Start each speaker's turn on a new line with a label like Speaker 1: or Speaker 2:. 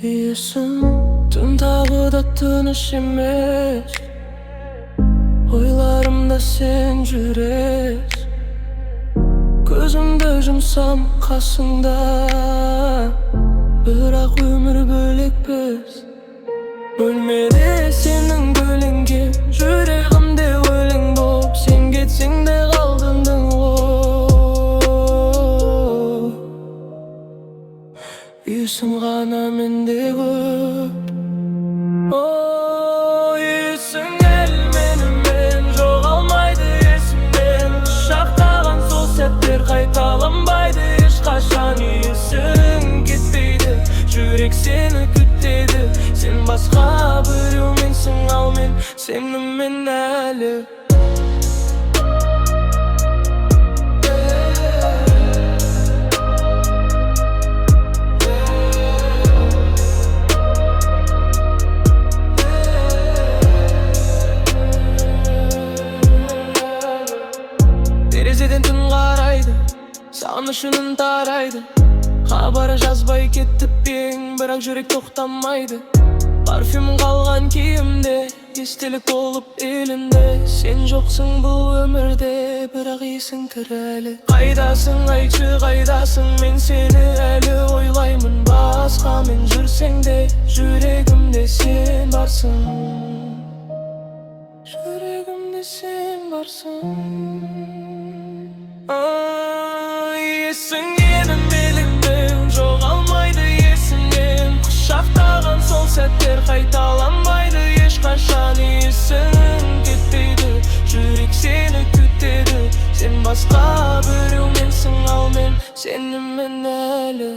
Speaker 1: Есім түн тағы да тыныш емес, ойларымда сен жүрес. Көзімді жұмсам қасыңда, бірақ өмір бөлек біз. Бөлмеде сенің бөлінген жүрегімде өлең болып, сен кетсең де қалдың есім ғана менде көп. Есің әлі менімен жоғалмайды есімнен. Құшақтаған сол сәттер қайталанбайды ешқашан. Есің кетпейді, жүрек сені күтеді. Сен басқа біреуменсің, ал мен сенімен әлі. Терезеден түн қарайды, сағынышының тарайды. Хабары жазбай кетіп ең, бірақ жүрек тоқтамайды. Парфюм қалған киімде, естелік болып елінде. Сен жоқсың бұл өмірде, бірақ есің кірәлі. Қайдасың, айтшы қайдасың, мен сені әлі ойлаймын. Басқамен жүрсең де, жүрегімде сен барсың. Жүрегімде сен барсың. Есің едің беліңнен, жоғалмайды есіңнен. Құшақтаған сол сәттер қайталанбайды ешқашан. Есің кетпейді, жүрек сені күтеді. Сен басқа біреуменсің, ал мен сенімен әлі.